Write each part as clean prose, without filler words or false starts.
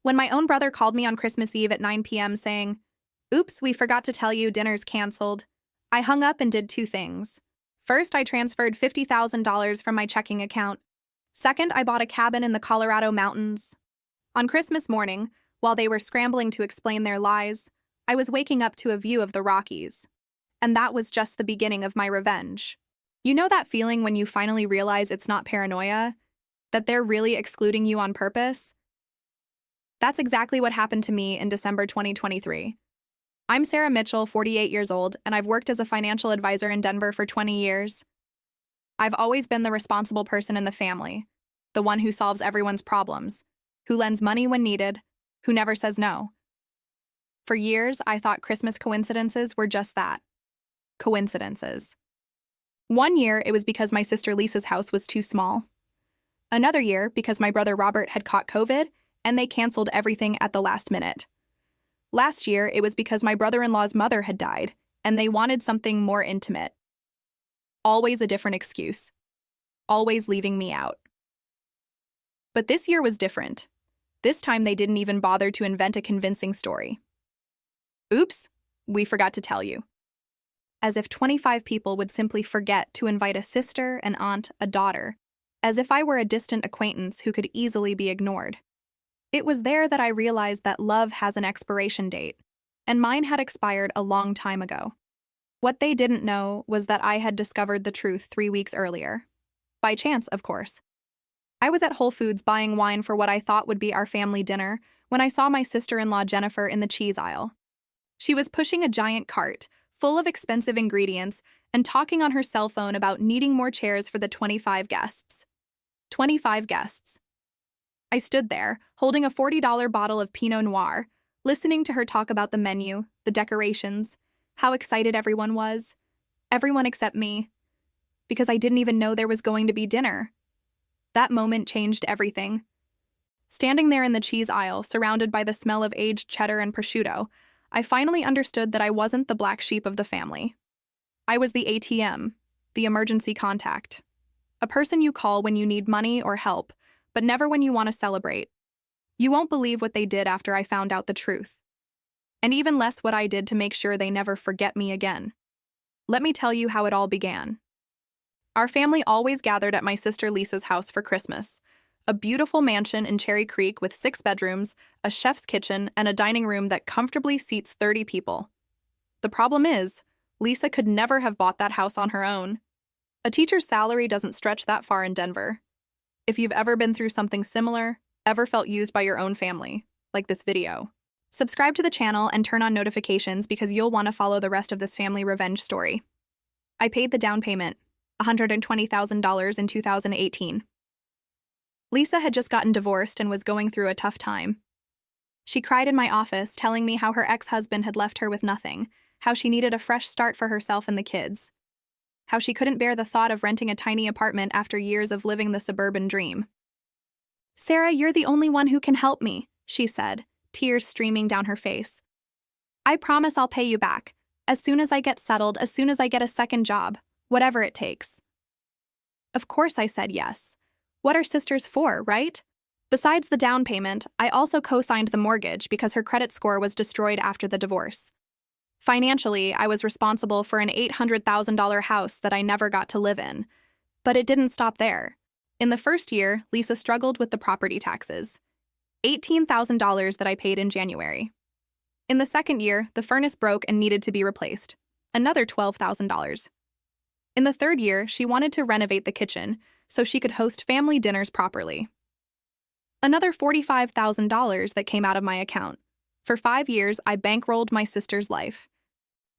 When my own brother called me on Christmas Eve at 9 p.m. saying, "Oops, we forgot to tell you dinner's canceled," I hung up and did two things. First, I transferred $50,000 from my checking account. Second, I bought a cabin in the Colorado mountains. On Christmas morning, while they were scrambling to explain their lies, I was waking up to a view of the Rockies. And that was just the beginning of my revenge. You know that feeling when you finally realize it's not paranoia? That they're really excluding you on purpose? That's exactly what happened to me in December 2023. I'm Sarah Mitchell, 48 years old, and I've worked as a financial advisor in Denver for 20 years. I've always been the responsible person in the family, the one who solves everyone's problems, who lends money when needed, who never says no. For years, I thought Christmas coincidences were just that. Coincidences. One year, it was because my sister Lisa's house was too small. Another year, because my brother Robert had caught COVID, and they canceled everything at the last minute. Last year, it was because my brother-in-law's mother had died, and they wanted something more intimate. Always a different excuse. Always leaving me out. But this year was different. This time they didn't even bother to invent a convincing story. Oops, we forgot to tell you. As if 25 people would simply forget to invite a sister, an aunt, a daughter. As if I were a distant acquaintance who could easily be ignored. It was there that I realized that love has an expiration date, and mine had expired a long time ago. What they didn't know was that I had discovered the truth 3 weeks earlier. By chance, of course. I was at Whole Foods buying wine for what I thought would be our family dinner when I saw my sister-in-law Jennifer in the cheese aisle. She was pushing a giant cart, full of expensive ingredients, and talking on her cell phone about needing more chairs for the 25 guests. 25 guests. I stood there, holding a $40 bottle of Pinot Noir, listening to her talk about the menu, the decorations, how excited everyone was. Everyone except me. Because I didn't even know there was going to be dinner. That moment changed everything. Standing there in the cheese aisle, surrounded by the smell of aged cheddar and prosciutto, I finally understood that I wasn't the black sheep of the family. I was the ATM, the emergency contact. A person you call when you need money or help, but never when you want to celebrate. You won't believe what they did after I found out the truth. And even less what I did to make sure they never forget me again. Let me tell you how it all began. Our family always gathered at my sister Lisa's house for Christmas. A beautiful mansion in Cherry Creek with 6 bedrooms, a chef's kitchen, and a dining room that comfortably seats 30 people. The problem is, Lisa could never have bought that house on her own. A teacher's salary doesn't stretch that far in Denver. If you've ever been through something similar, ever felt used by your own family, like this video, subscribe to the channel and turn on notifications because you'll want to follow the rest of this family revenge story. I paid the down payment, $120,000 in 2018. Lisa had just gotten divorced and was going through a tough time. She cried in my office, telling me how her ex-husband had left her with nothing, how she needed a fresh start for herself and the kids, how she couldn't bear the thought of renting a tiny apartment after years of living the suburban dream. "Sarah, you're the only one who can help me," she said, tears streaming down her face. "I promise I'll pay you back, as soon as I get settled, as soon as I get a second job, whatever it takes." Of course I said yes. What are sisters for, right? Besides the down payment, I also co-signed the mortgage because her credit score was destroyed after the divorce. Financially, I was responsible for an $800,000 house that I never got to live in. But it didn't stop there. In the first year, Lisa struggled with the property taxes. $18,000 that I paid in January. In the second year, the furnace broke and needed to be replaced. Another $12,000. In the third year, she wanted to renovate the kitchen so she could host family dinners properly. Another $45,000 that came out of my account. For 5 years, I bankrolled my sister's life.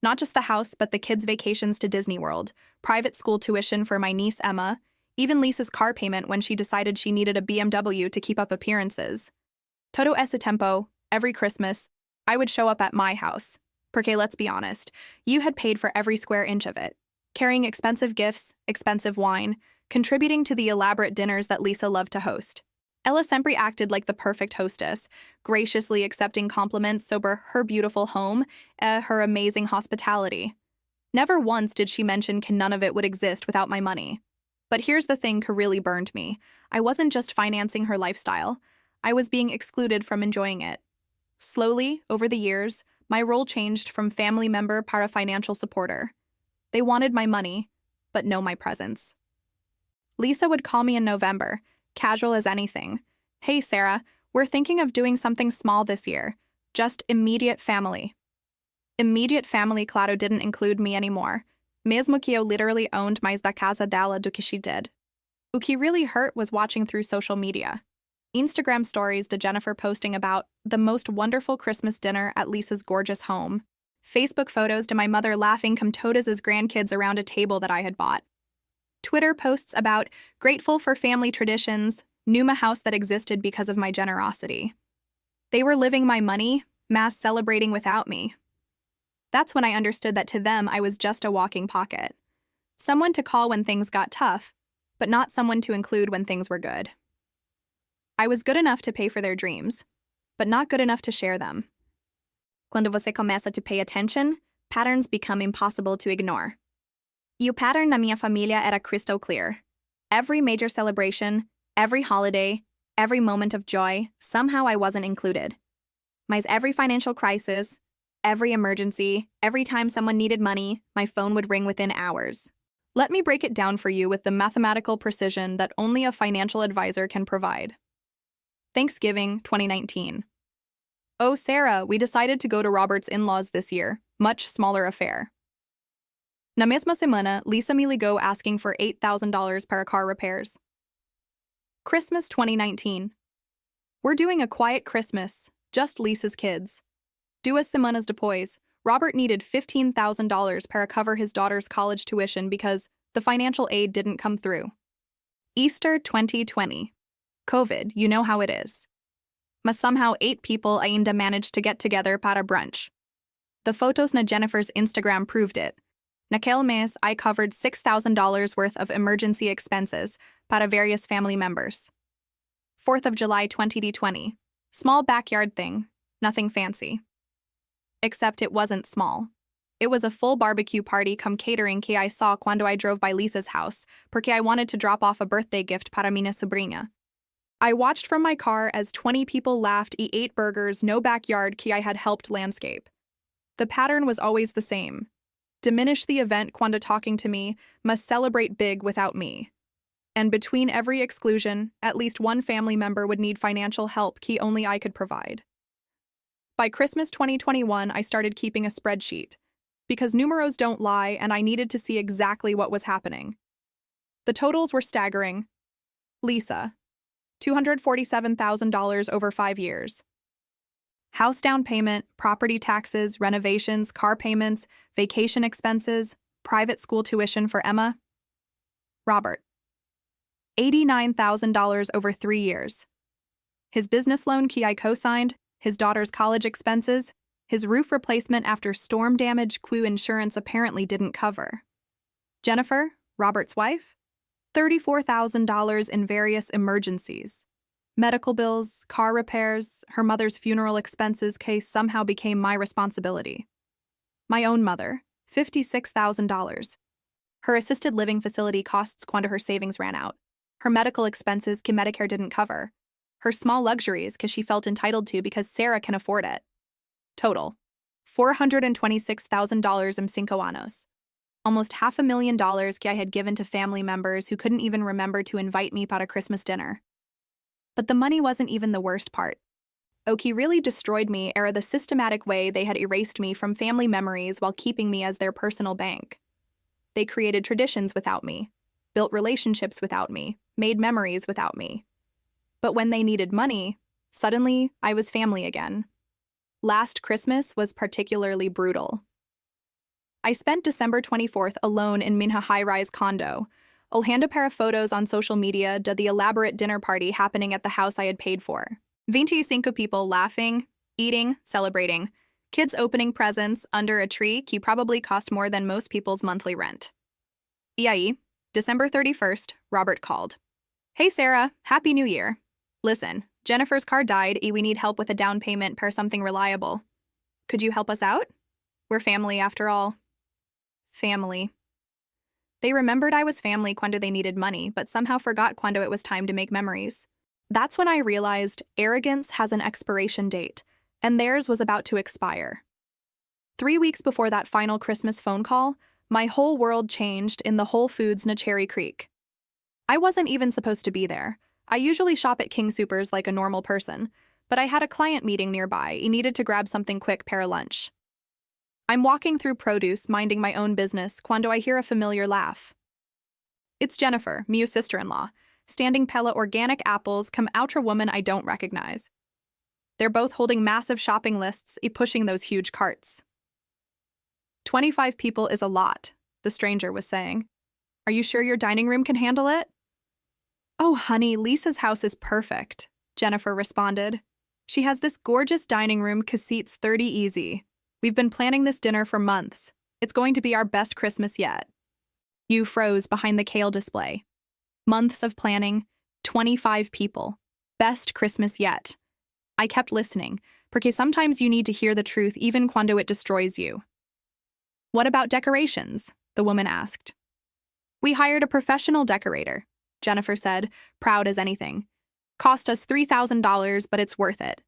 Not just the house, but the kids' vacations to Disney World, private school tuition for my niece Emma, even Lisa's car payment when she decided she needed a BMW to keep up appearances. Todo ese tiempo, every Christmas, I would show up at my house. Porque let's be honest, you had paid for every square inch of it, carrying expensive gifts, expensive wine, contributing to the elaborate dinners that Lisa loved to host. Ella sempre acted like the perfect hostess, graciously accepting compliments over her beautiful home, her amazing hospitality. Never once did she mention none of it would exist without my money. But here's the thing that really burned me. I wasn't just financing her lifestyle. I was being excluded from enjoying it. Slowly, over the years, my role changed from family member para financial supporter. They wanted my money, but no my presence. Lisa would call me in November, casual as anything. Hey, Sarah, we're thinking of doing something small this year. Just immediate family. Immediate family, claro, didn't include me anymore. Mesmo que eu literally owned mais da casa dela do que she did. O que really hurt was watching through social media. Instagram stories to Jennifer posting about the most wonderful Christmas dinner at Lisa's gorgeous home. Facebook photos to my mother laughing come todas as grandkids around a table that I had bought. Twitter posts about grateful for family traditions, knew my house that existed because of my generosity. They were living my money, mass celebrating without me. That's when I understood that to them I was just a walking pocket. Someone to call when things got tough, but not someone to include when things were good. I was good enough to pay for their dreams, but not good enough to share them. Quando você começa to pay attention, patterns become impossible to ignore. E o pattern na minha família era crystal clear. Every major celebration, every holiday, every moment of joy, somehow I wasn't included. Mas every financial crisis, every emergency, every time someone needed money, my phone would ring within hours. Let me break it down for you with the mathematical precision that only a financial advisor can provide. Thanksgiving, 2019. Oh, Sarah, we decided to go to Robert's in-laws this year. Much smaller affair. Na mesma semana, Lisa me ligou asking for $8,000 para car repairs. Christmas 2019. We're doing a quiet Christmas, just Lisa's kids. Duas semanas depois, Robert needed $15,000 para cover his daughter's college tuition because the financial aid didn't come through. Easter 2020. COVID, you know how it is. Mas somehow 8 people ainda managed to get together para brunch. The photos na Jennifer's Instagram proved it. Naquele mês, I covered $6,000 worth of emergency expenses para various family members. 4th of July 2020. Small backyard thing, nothing fancy. Except it wasn't small. It was a full barbecue party come catering que I saw quando I drove by Lisa's house, porque I wanted to drop off a birthday gift para minha sobrinha. I watched from my car as 20 people laughed e ate burgers no backyard que I had helped landscape. The pattern was always the same. Diminish the event quando talking to me, must celebrate big without me. And between every exclusion, at least one family member would need financial help que only I could provide. By Christmas 2021, I started keeping a spreadsheet, because numeros don't lie and I needed to see exactly what was happening. The totals were staggering. Lisa, $247,000 over 5 years. House down payment, property taxes, renovations, car payments, vacation expenses, private school tuition for Emma. Robert, $89,000 over 3 years. His business loan que I co-signed, his daughter's college expenses, his roof replacement after storm damage que insurance apparently didn't cover. Jennifer, Robert's wife, $34,000 in various emergencies. Medical bills, car repairs, her mother's funeral expenses case somehow became my responsibility. My own mother, $56,000. Her assisted living facility costs quando her savings ran out. Her medical expenses que Medicare didn't cover. Her small luxuries que she felt entitled to because Sarah can afford it. Total, $426,000 in 5 años. Almost $500,000 que I had given to family members who couldn't even remember to invite me para Christmas dinner. But the money wasn't even the worst part. Oki really destroyed me era the systematic way they had erased me from family memories while keeping me as their personal bank. They created traditions without me, built relationships without me, made memories without me. But when they needed money, suddenly I was family again. Last Christmas was particularly brutal. I spent December 24th alone in Minha high-rise condo, olhando para photos on social media de the elaborate dinner party happening at the house I had paid for. 25 people laughing, eating, celebrating, kids opening presents under a tree que probably cost more than most people's monthly rent. E aí, December 31st, Robert called. Hey Sarah, Happy New Year. Listen, Jennifer's car died and we need help with a down payment per something reliable. Could you help us out? We're family after all. Family. They remembered I was family quando they needed money, but somehow forgot quando it was time to make memories. That's when I realized arrogance has an expiration date, and theirs was about to expire. 3 weeks before that final Christmas phone call, my whole world changed in the Whole Foods near Cherry Creek. I wasn't even supposed to be there. I usually shop at King Soopers like a normal person, but I had a client meeting nearby and needed to grab something quick para lunch. I'm walking through produce, minding my own business, cuando I hear a familiar laugh. It's Jennifer, Miu's sister-in-law, standing pela organic apples come outra woman I don't recognize. They're both holding massive shopping lists and pushing those huge carts. 25 people is a lot, the stranger was saying. Are you sure your dining room can handle it? Oh, honey, Lisa's house is perfect, Jennifer responded. She has this gorgeous dining room que seats 30 easy. We've been planning this dinner for months. It's going to be our best Christmas yet. You froze behind the kale display. Months of planning, 25 people. Best Christmas yet. I kept listening, porque sometimes you need to hear the truth even cuando it destroys you. What about decorations? The woman asked. We hired a professional decorator, Jennifer said, proud as anything. Cost us $3,000, but it's worth it.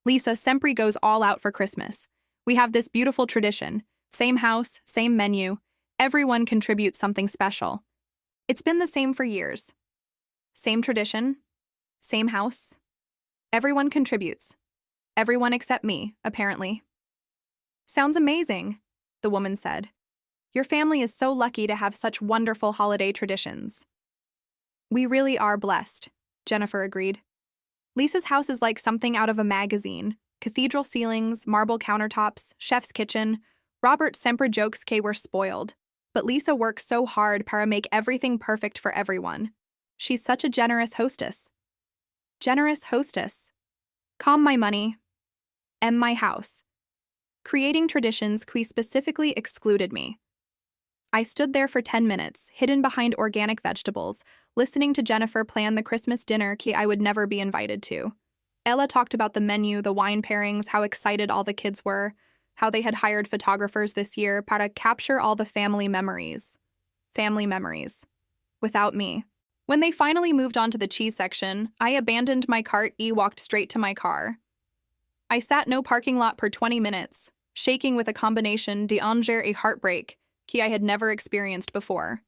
Lisa sempre goes all out for Christmas. We have this beautiful tradition. Same house, same menu. Everyone contributes something special. It's been the same for years. Same tradition. Same house. Everyone contributes. Everyone except me, apparently. Sounds amazing, the woman said. Your family is so lucky to have such wonderful holiday traditions. We really are blessed, Jennifer agreed. Lisa's house is like something out of a magazine. Cathedral ceilings, marble countertops, chef's kitchen. Robert sempre jokes que we're spoiled. But Lisa works so hard para make everything perfect for everyone. She's such a generous hostess. Generous hostess. Calm my money. My house. Creating traditions que specifically excluded me. I stood there for 10 minutes, hidden behind organic vegetables, listening to Jennifer plan the Christmas dinner que I would never be invited to. Ella talked about the menu, the wine pairings, how excited all the kids were, how they had hired photographers this year para capture all the family memories. Family memories. Without me. When they finally moved on to the cheese section, I abandoned my cart and walked straight to my car. I sat no parking lot per 20 minutes, shaking with a combination d'anger et heartbreak que I had never experienced before.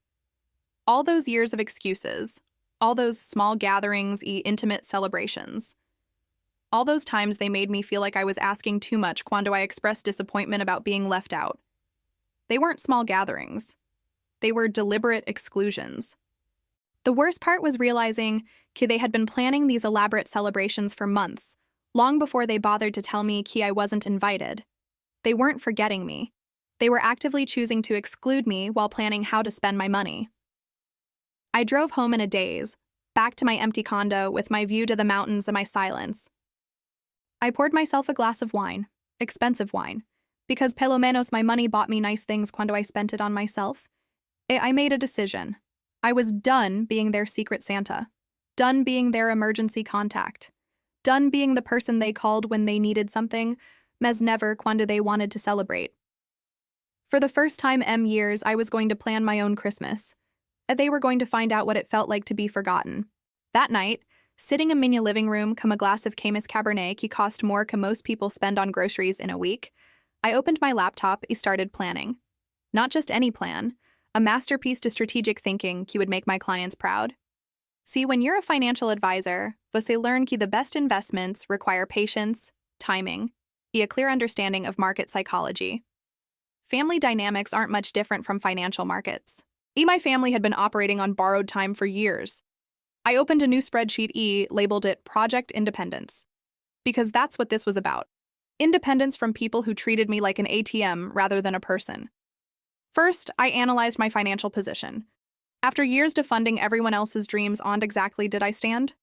All those years of excuses, all those small gatherings and intimate celebrations. All those times they made me feel like I was asking too much cuando I expressed disappointment about being left out. They weren't small gatherings. They were deliberate exclusions. The worst part was realizing que they had been planning these elaborate celebrations for months, long before they bothered to tell me que I wasn't invited. They weren't forgetting me. They were actively choosing to exclude me while planning how to spend my money. I drove home in a daze, back to my empty condo with my view to the mountains and my silence. I poured myself a glass of wine, expensive wine, because pelo menos my money bought me nice things cuando I spent it on myself. I made a decision. I was done being their secret Santa, done being their emergency contact, done being the person they called when they needed something, mas never cuando they wanted to celebrate. For the first time in years, I was going to plan my own Christmas. They were going to find out what it felt like to be forgotten. That night, sitting in my living room, come a glass of Camus Cabernet que cost more que most people spend on groceries in a week, I opened my laptop and started planning. Not just any plan, a masterpiece to strategic thinking que would make my clients proud. See, when you're a financial advisor, você learn que the best investments require patience, timing, and a clear understanding of market psychology. Family dynamics aren't much different from financial markets. My family had been operating on borrowed time for years. I opened a new spreadsheet labeled it Project Independence, because that's what this was about. Independence from people who treated me like an ATM rather than a person. First, I analyzed my financial position. After years defunding everyone else's dreams, on exactly did I stand?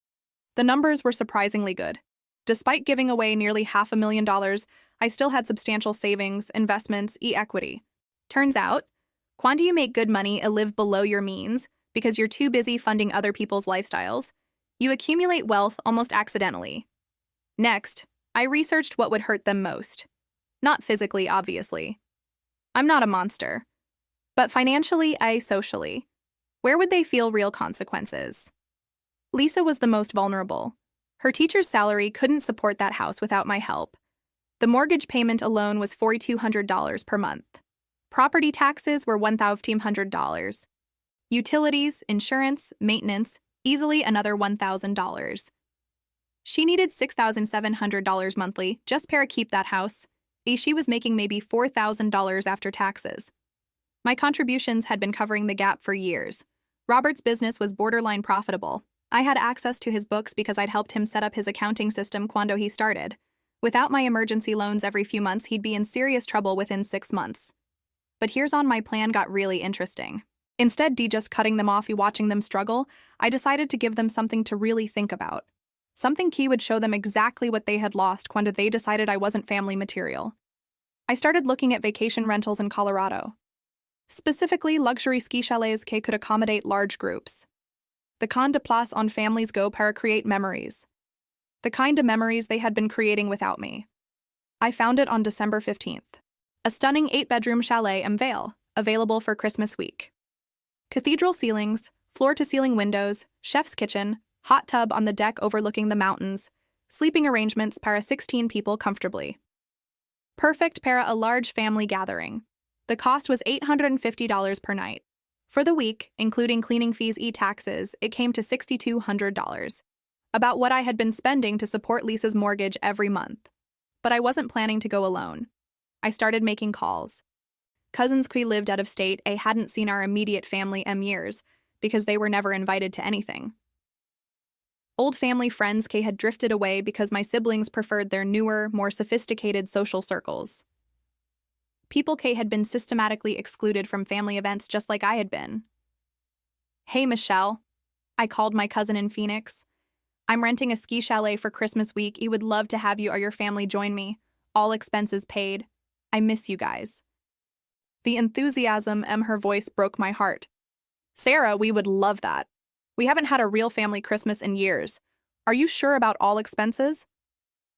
The numbers were surprisingly good. Despite giving away nearly $500,000, I still had substantial savings, investments, equity. Turns out, cuando you make good money and live below your means because you're too busy funding other people's lifestyles, you accumulate wealth almost accidentally. Next, I researched what would hurt them most. Not physically, obviously. I'm not a monster. But financially, socially. Where would they feel real consequences? Lisa was the most vulnerable. Her teacher's salary couldn't support that house without my help. The mortgage payment alone was $4,200 per month. Property taxes were $1,500. Utilities, insurance, maintenance, easily another $1,000. She needed $6,700 monthly just para keep that house. She was making maybe $4,000 after taxes. My contributions had been covering the gap for years. Robert's business was borderline profitable. I had access to his books because I'd helped him set up his accounting system quando he started. Without my emergency loans every few months, he'd be in serious trouble within 6 months. But here's on my plan got really interesting. Instead de just cutting them off and watching them struggle, I decided to give them something to really think about. Something key would show them exactly what they had lost quando they decided I wasn't family material. I started looking at vacation rentals in Colorado. Specifically, luxury ski chalets que could accommodate large groups. The kind de place on families go para create memories. The kind of memories they had been creating without me. I found it on December 15th. A stunning 8-bedroom chalet in Vale, available for Christmas week. Cathedral ceilings, floor-to-ceiling windows, chef's kitchen, hot tub on the deck overlooking the mountains, sleeping arrangements para 16 people comfortably. Perfect para a large family gathering. The cost was $850 per night. For the week, including cleaning fees and taxes, it came to $6,200. About what I had been spending to support Lisa's mortgage every month. But I wasn't planning to go alone. I started making calls. Cousins qui lived out of state hadn't seen our immediate family years because they were never invited to anything. Old family friends que had drifted away because my siblings preferred their newer, more sophisticated social circles. People que had been systematically excluded from family events just like I had been. Hey, Michelle. I called my cousin in Phoenix. I'm renting a ski chalet for Christmas week. I would love to have you or your family join me. All expenses paid. I miss you guys. The enthusiasm in her voice broke my heart. Sarah, we would love that. We haven't had a real family Christmas in years. Are you sure about all expenses?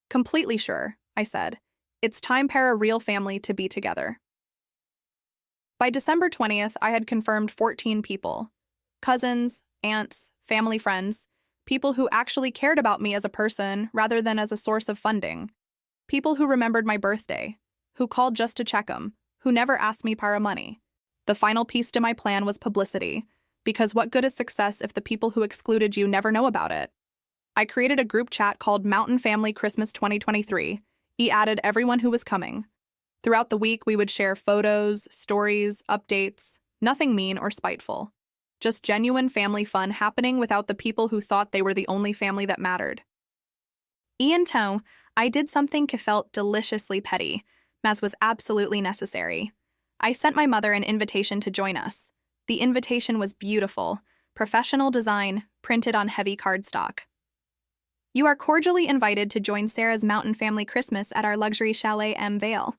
Completely sure, I said. It's time para real family to be together. By December 20th, I had confirmed 14 people. Cousins, aunts, family friends, people who actually cared about me as a person rather than as a source of funding. People who remembered my birthday, who called just to check 'em, who never asked me para money. The final piece to my plan was publicity, because what good is success if the people who excluded you never know about it? I created a group chat called Mountain Family Christmas 2023. Added everyone who was coming. Throughout the week, we would share photos, stories, updates, nothing mean or spiteful. Just genuine family fun happening without the people who thought they were the only family that mattered. Então, I did something que felt deliciously petty, mas was absolutely necessary. I sent my mother an invitation to join us. The invitation was beautiful, professional design, printed on heavy cardstock. You are cordially invited to join Sarah's Mountain Family Christmas at our luxury chalet M. Vale.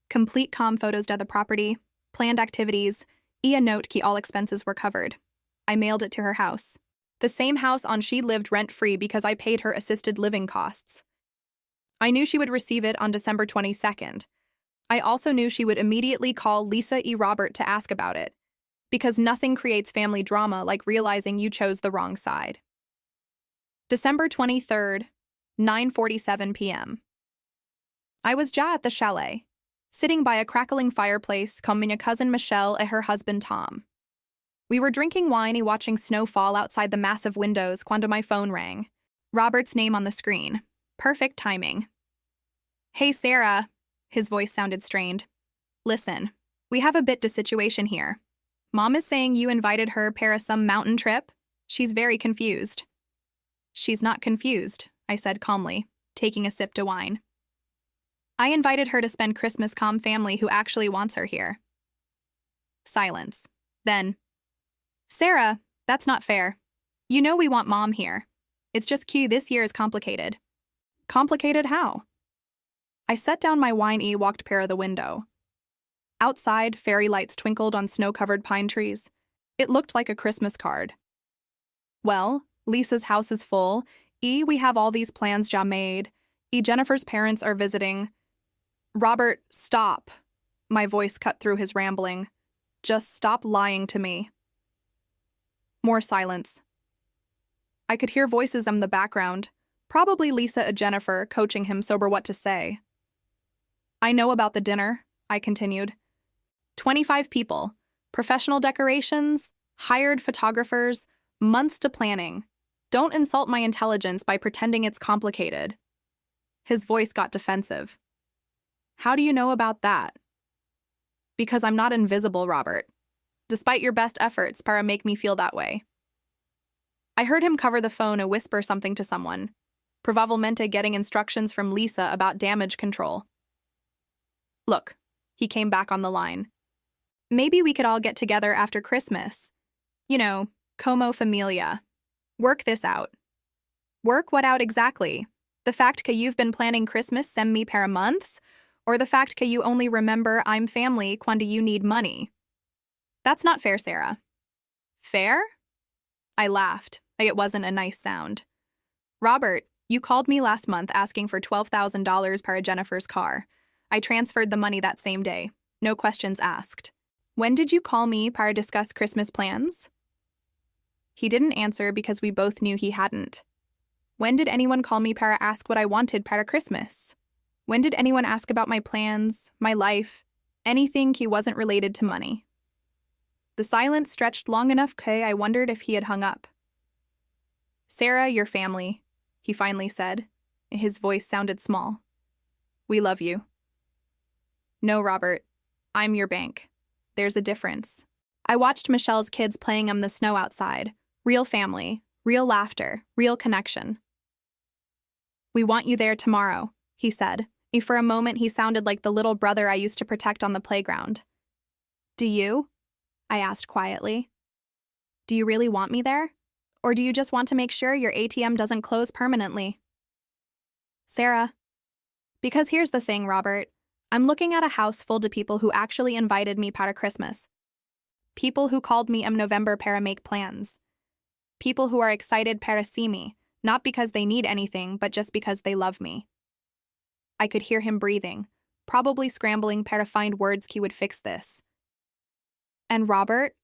Complete com photos of the property, planned activities, a note que all expenses were covered. I mailed it to her house. The same house on she lived rent-free because I paid her assisted living costs. I knew she would receive it on December 22nd. I also knew she would immediately call Lisa E. Robert to ask about it, because nothing creates family drama like realizing you chose the wrong side. December 23rd, 9:47 p.m. I was at the chalet, sitting by a crackling fireplace, coming a cousin Michelle and her husband Tom. We were drinking wine and watching snow fall outside the massive windows quando my phone rang. Robert's name on the screen. Perfect timing. Hey, Sarah. His voice sounded strained. Listen, we have a bit of situation here. Mom is saying you invited her para some mountain trip. She's very confused. She's not confused, I said calmly, taking a sip to wine. I invited her to spend Christmas calm family who actually wants her here. Silence. Then, Sarah, that's not fair. You know we want Mom here. It's just this year is complicated. Complicated how? I set down my wine and walked para the window. Outside, fairy lights twinkled on snow-covered pine trees. It looked like a Christmas card. Well, Lisa's house is full. We have all these plans made. Jennifer's parents are visiting. Robert, stop. My voice cut through his rambling. Just stop lying to me. More silence. I could hear voices in the background, Probably Lisa and Jennifer coaching him sober what to say. I know about the dinner, I continued. 25 people, professional decorations, hired photographers, months to planning. Don't insult my intelligence by pretending it's complicated. His voice got defensive. How do you know about that? Because I'm not invisible, Robert. Despite your best efforts, para make me feel that way. I heard him cover the phone and whisper something to someone, probablemente getting instructions from Lisa about damage control. Look, he came back on the line. Maybe we could all get together after Christmas. You know, como familia. Work this out. Work what out exactly? The fact that you've been planning Christmas me para months? Or the fact that you only remember I'm family cuando you need money? That's not fair, Sarah. Fair? I laughed. It wasn't a nice sound. Robert, you called me last month asking for $12,000 para Jennifer's car. I transferred the money that same day. No questions asked. When did you call me para discuss Christmas plans? He didn't answer because we both knew he hadn't. When did anyone call me para ask what I wanted para Christmas? When did anyone ask about my plans, my life, anything he wasn't related to money? The silence stretched long enough I wondered if he had hung up. Sarah, your family, he finally said. His voice sounded small. We love you. No, Robert. I'm your bank. There's a difference. I watched Michelle's kids playing in the snow outside. Real family, real laughter, real connection. We want you there tomorrow, he said. For a moment, he sounded like the little brother I used to protect on the playground. Do you? I asked quietly. Do you really want me there? Or do you just want to make sure your ATM doesn't close permanently? Sarah. Because here's the thing, Robert. I'm looking at a house full of people who actually invited me para Christmas. People who called me November para make plans. People who are excited para see me, not because they need anything, but just because they love me. I could hear him breathing, probably scrambling para find words he would fix this. And Robert,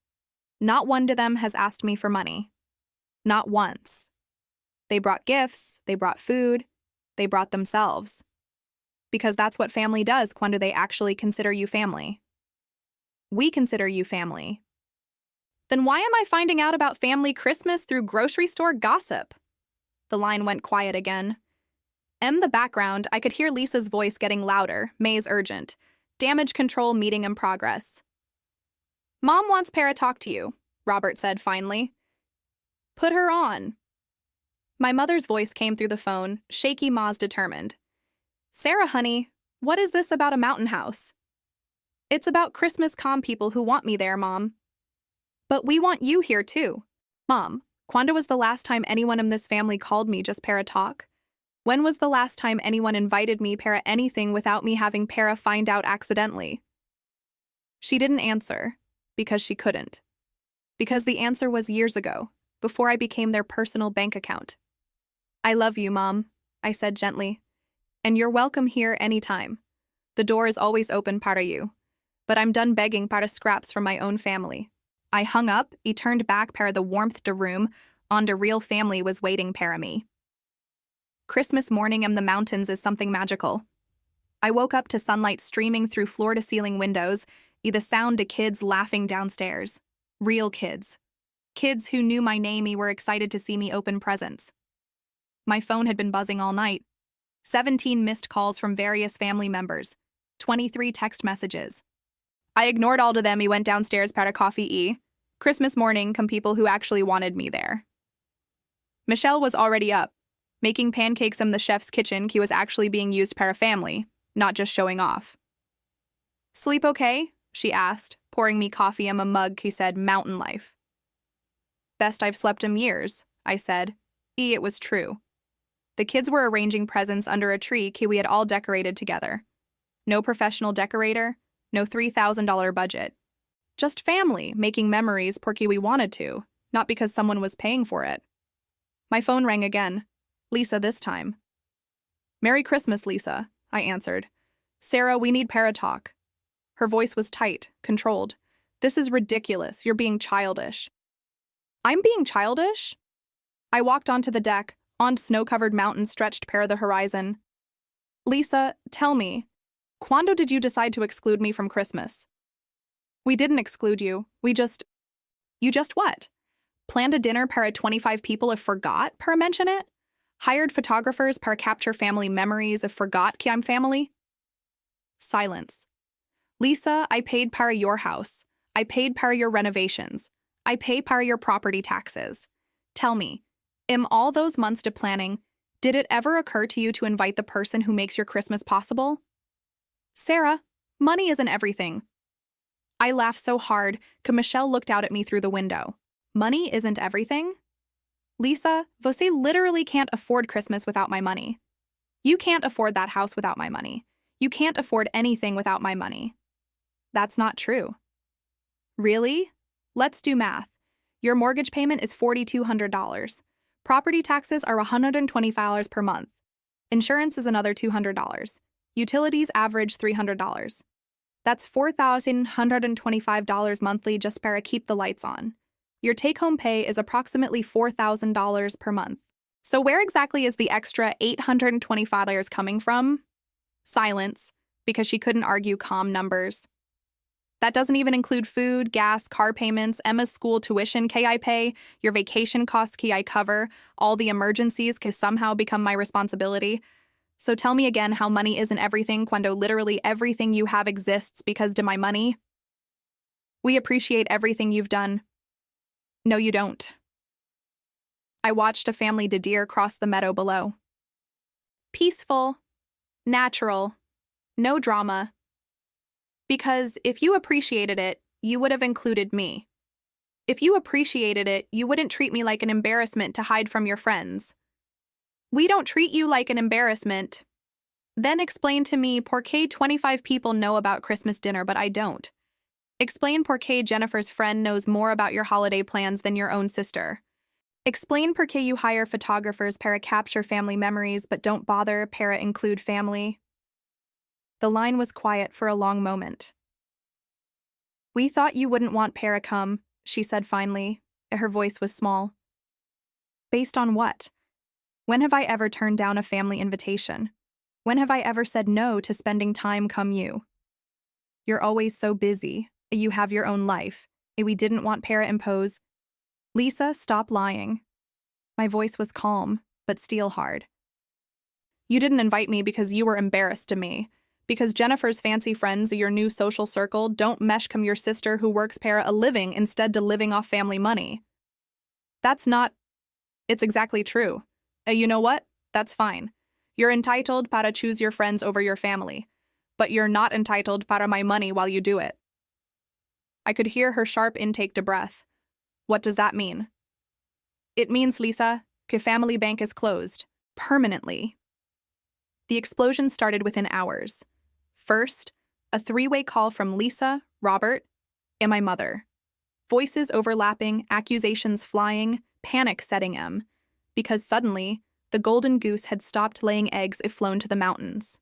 not one of them has asked me for money. Not once. They brought gifts, they brought food, they brought themselves. Because that's what family does cuando they actually consider you family. We consider you family. Then why am I finding out about family Christmas through grocery store gossip? The line went quiet again. In the background, I could hear Lisa's voice getting louder, May's urgent. Damage control meeting in progress. Mom wants para talk to you, Robert said finally. Put her on. My mother's voice came through the phone, shaky ma's determined. Sarah, honey, what is this about a mountain house? It's about Christmas calm people who want me there, Mom. But we want you here, too. Mom, quando was the last time anyone in this family called me just para talk? When was the last time anyone invited me para anything without me having para find out accidentally? She didn't answer, because she couldn't. Because the answer was years ago, before I became their personal bank account. I love you, Mom, I said gently. And you're welcome here anytime. The door is always open para you. But I'm done begging para scraps from my own family. I hung up, turned back para the warmth de room, on the real family was waiting para me. Christmas morning in the mountains is something magical. I woke up to sunlight streaming through floor-to-ceiling windows, the sound of kids laughing downstairs. Real kids. Kids who knew my name were excited to see me open presents. My phone had been buzzing all night. 17 missed calls from various family members. 23 text messages. I ignored all of them. Went downstairs para coffee. Christmas morning come people who actually wanted me there. Michelle was already up, making pancakes in the chef's kitchen. He was actually being used para family, not just showing off. Sleep okay? She asked, pouring me coffee in a mug. He said, mountain life. Best I've slept in years, I said. It was true. The kids were arranging presents under a tree we had all decorated together. No professional decorator, no $3,000 budget. Just family, making memories porque we wanted to, not because someone was paying for it. My phone rang again. Lisa this time. Merry Christmas, Lisa, I answered. Sarah, we need para talk. Her voice was tight, controlled. This is ridiculous. You're being childish. I'm being childish? I walked onto the deck, On snow-covered mountains stretched pair the horizon. Lisa, tell me, quando did you decide to exclude me from Christmas? We didn't exclude you. You just what? Planned a dinner para 25 people if forgot per mention it? Hired photographers per capture family memories if forgot que I'm family? Silence. Lisa, I paid para your house. I paid para your renovations. I pay para your property taxes. Tell me, in all those months to planning, did it ever occur to you to invite the person who makes your Christmas possible? Sarah, money isn't everything. I laughed so hard, que Michelle looked out at me through the window. Money isn't everything? Lisa, você literally can't afford Christmas without my money. You can't afford that house without my money. You can't afford anything without my money. That's not true. Really? Let's do math. Your mortgage payment is $4,200. Property taxes are $125 per month. Insurance is another $200. Utilities average $300. That's $4,125 monthly just para keep the lights on. Your take-home pay is approximately $4,000 per month. So where exactly is the extra $825 coming from? Silence, because she couldn't argue calm numbers. That doesn't even include food, gas, car payments, Emma's school tuition I pay, your vacation costs I cover, all the emergencies somehow become my responsibility. So tell me again how money isn't everything cuando literally everything you have exists because to my money. We appreciate everything you've done. No, you don't. I watched a family de deer cross the meadow below. Peaceful, natural, no drama. Because if you appreciated it, you would have included me. If you appreciated it, you wouldn't treat me like an embarrassment to hide from your friends. We don't treat you like an embarrassment. Then explain to me por qué 25 people know about Christmas dinner but I don't. Explain por qué Jennifer's friend knows more about your holiday plans than your own sister. Explain por qué you hire photographers para capture family memories but don't bother para include family. The line was quiet for a long moment. We thought you wouldn't want para come, she said finally. Her voice was small. Based on what? When have I ever turned down a family invitation? When have I ever said no to spending time come you? You're always so busy. You have your own life. We didn't want para impose. Lisa, stop lying. My voice was calm, but steel hard. You didn't invite me because you were embarrassed to me. Because Jennifer's fancy friends, your new social circle, don't mesh come your sister who works para a living instead to living off family money. That's not... It's exactly true. You know what? That's fine. You're entitled para choose your friends over your family. But you're not entitled para my money while you do it. I could hear her sharp intake to breath. What does that mean? It means, Lisa, que family bank is closed. Permanently. The explosion started within hours. First, a three-way call from Lisa, Robert, and my mother. Voices overlapping, accusations flying, panic setting in. Because suddenly, the golden goose had stopped laying eggs if flown to the mountains.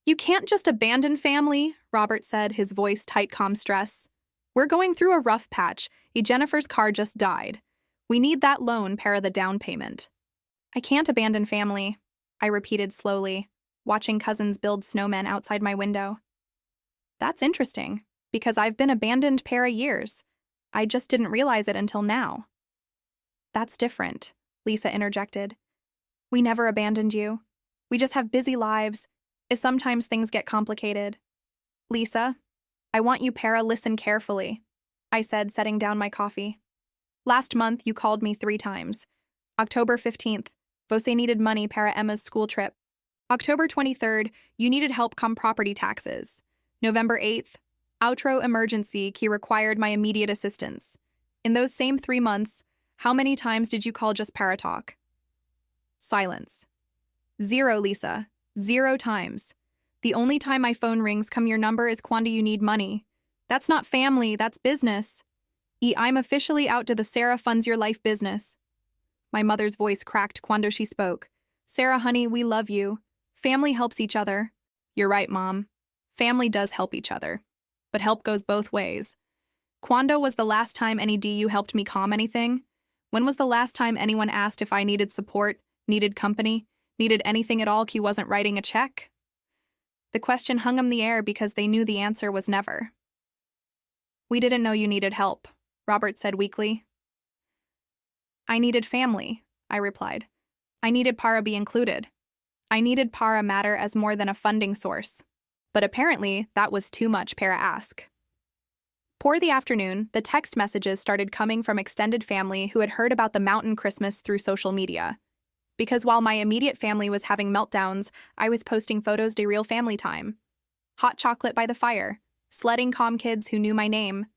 You can't just abandon family, Robert said, his voice tight calm stress. We're going through a rough patch. Jennifer's car just died. We need that loan para the down payment. I can't abandon family, I repeated slowly, watching cousins build snowmen outside my window. That's interesting, because I've been abandoned para years. I just didn't realize it until now. That's different, Lisa interjected. We never abandoned you. We just have busy lives. Sometimes things get complicated. Lisa, I want you para listen carefully, I said, setting down my coffee. Last month, you called me 3 times. October 15th, você needed money para Emma's school trip. October 23rd, you needed help come property taxes. November 8th, outro emergency que required my immediate assistance. In those same 3 months, how many times did you call just para talk? Silence. 0, Lisa. 0 times. The only time my phone rings come your number is quando you need money. That's not family, that's business. I'm officially out to the Sarah Funds Your Life business. My mother's voice cracked quando she spoke. Sarah, honey, we love you. Family helps each other. You're right, Mom. Family does help each other. But help goes both ways. Quando was the last time any DU helped me calm anything? When was the last time anyone asked if I needed support? Needed company? Needed anything at all? He wasn't writing a check? The question hung in the air because they knew the answer was never. We didn't know you needed help, Robert said weakly. I needed family, I replied. I needed Para be included. I needed Para matter as more than a funding source. But apparently, that was too much, Para asked. For the afternoon, the text messages started coming from extended family who had heard about the mountain Christmas through social media. Because while my immediate family was having meltdowns, I was posting photos de real family time. Hot chocolate by the fire, sledding calm kids who knew my name,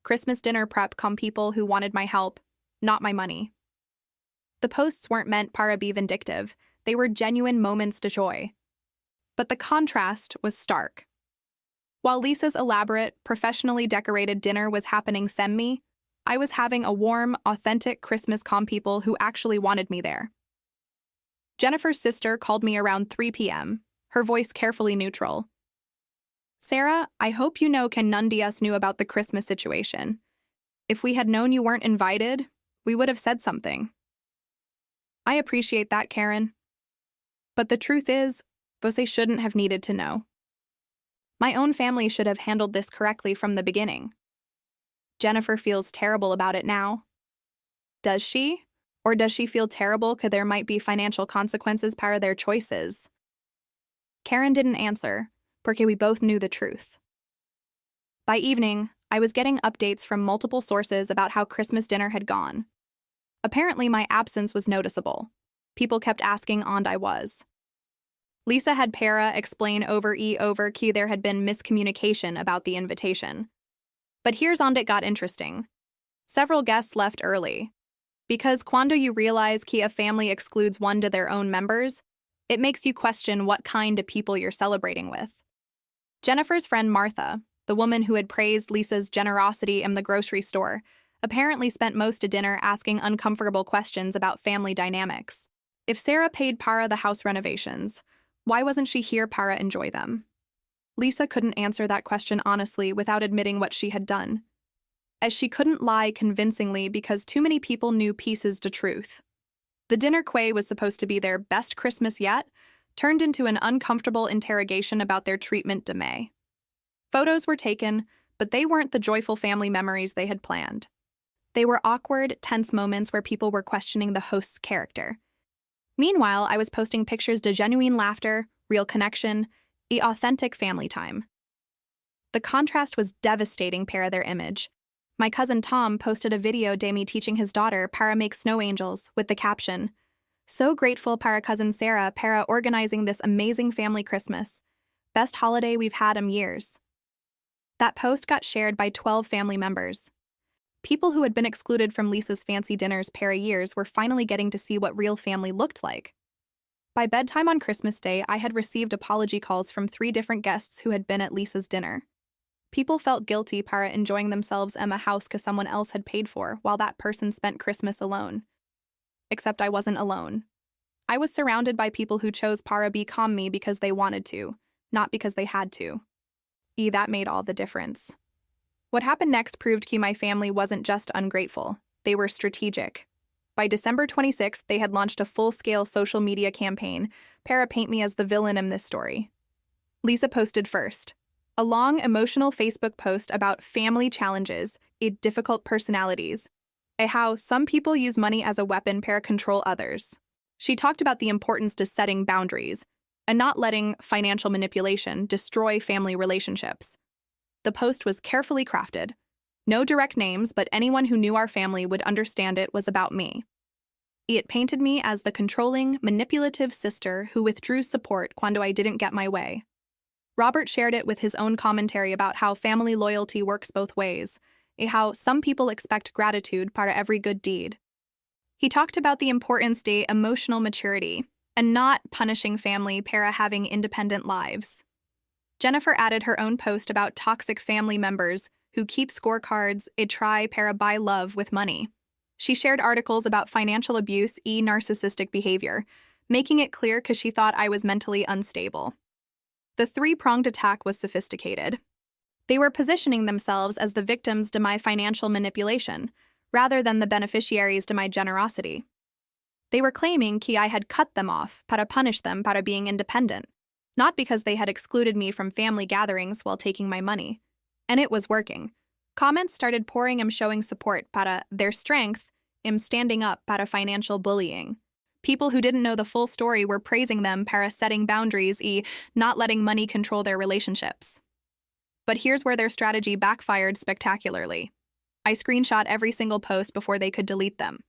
Christmas dinner prep calm people who wanted my help, not my money. The posts weren't meant para be vindictive, they were genuine moments de joy. But the contrast was stark. While Lisa's elaborate, professionally decorated dinner was happening semi, I was having a warm, authentic Christmas calm people who actually wanted me there. Jennifer's sister called me around 3 p.m., her voice carefully neutral. Sarah, I hope you know Ken none of us knew about the Christmas situation. If we had known you weren't invited, we would have said something. I appreciate that, Karen. But the truth is, você shouldn't have needed to know. My own family should have handled this correctly from the beginning. Jennifer feels terrible about it now. Does she? Or does she feel terrible because there might be financial consequences para their choices? Karen didn't answer, porque we both knew the truth. By evening, I was getting updates from multiple sources about how Christmas dinner had gone. Apparently, my absence was noticeable. People kept asking on I was. Lisa had Para explain over key there had been miscommunication about the invitation. But here's on it got interesting. Several guests left early. Because cuando you realize que a family excludes one to their own members, it makes you question what kind of people you're celebrating with. Jennifer's friend Martha, the woman who had praised Lisa's generosity in the grocery store, apparently spent most of dinner asking uncomfortable questions about family dynamics. If Sarah paid Para the house renovations, why wasn't she here Para enjoy them? Lisa couldn't answer that question honestly without admitting what she had done, as she couldn't lie convincingly because too many people knew pieces to truth. The dinner quay was supposed to be their best Christmas yet, turned into an uncomfortable interrogation about their treatment de May. Photos were taken, but they weren't the joyful family memories they had planned. They were awkward, tense moments where people were questioning the host's character. Meanwhile, I was posting pictures de genuine laughter, real connection, authentic family time. The contrast was devastating para their image. My cousin Tom posted a video de me teaching his daughter para make snow angels with the caption, "So grateful para cousin Sarah para organizing this amazing family Christmas. Best holiday we've had in years." That post got shared by 12 family members. People who had been excluded from Lisa's fancy dinners para years were finally getting to see what real family looked like. By bedtime on Christmas Day, I had received apology calls from 3 different guests who had been at Lisa's dinner. People felt guilty para enjoying themselves in a house because someone else had paid for while that person spent Christmas alone. Except I wasn't alone. I was surrounded by people who chose para be calm me because they wanted to, not because they had to. That made all the difference. What happened next proved my family wasn't just ungrateful, they were strategic. By December 26th, they had launched a full-scale social media campaign, para paint me as the villain in this story. Lisa posted first. A long, emotional Facebook post about family challenges, difficult personalities, how some people use money as a weapon para control others. She talked about the importance to setting boundaries and not letting financial manipulation destroy family relationships. The post was carefully crafted. No direct names, but anyone who knew our family would understand it was about me. It painted me as the controlling, manipulative sister who withdrew support cuando I didn't get my way. Robert shared it with his own commentary about how family loyalty works both ways, how some people expect gratitude para every good deed. He talked about the importance of emotional maturity and not punishing family para having independent lives. Jennifer added her own post about toxic family members who keep scorecards try para buy love with money. She shared articles about financial abuse narcissistic behavior, making it clear because she thought I was mentally unstable. The 3-pronged attack was sophisticated. They were positioning themselves as the victims to my financial manipulation, rather than the beneficiaries to my generosity. They were claiming I had cut them off para punish them para being independent, not because they had excluded me from family gatherings while taking my money. And it was working. Comments started pouring showing support para their strength, standing up para financial bullying. People who didn't know the full story were praising them para setting boundaries not letting money control their relationships. But here's where their strategy backfired spectacularly. I screenshot every single post before they could delete them.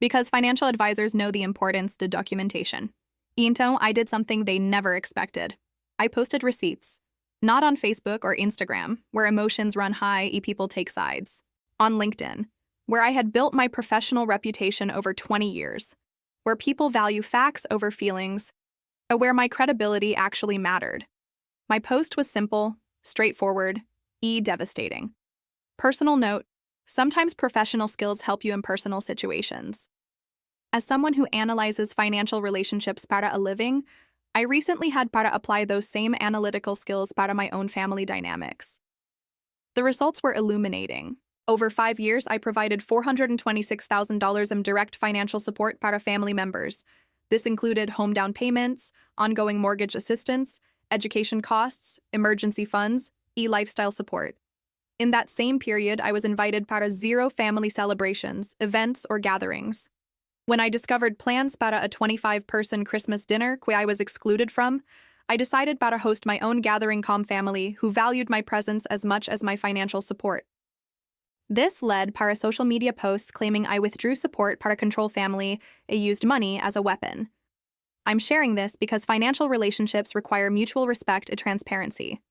Because financial advisors know the importance to documentation. Então, I did something they never expected. I posted receipts. Not on Facebook or Instagram, where emotions run high and people take sides. On LinkedIn, where I had built my professional reputation over 20 years. Where people value facts over feelings, where my credibility actually mattered. My post was simple, straightforward, devastating. Personal note, sometimes professional skills help you in personal situations. As someone who analyzes financial relationships para a living, I recently had para apply those same analytical skills para my own family dynamics. The results were illuminating. Over 5 years, I provided $426,000 in direct financial support para family members. This included home down payments, ongoing mortgage assistance, education costs, emergency funds, lifestyle support. In that same period, I was invited para 0 family celebrations, events, or gatherings. When I discovered plans para a 25-person Christmas dinner I was excluded from, I decided para host my own gathering family who valued my presence as much as my financial support. This led para social media posts claiming I withdrew support para control family, used money as a weapon. I'm sharing this because financial relationships require mutual respect and transparency.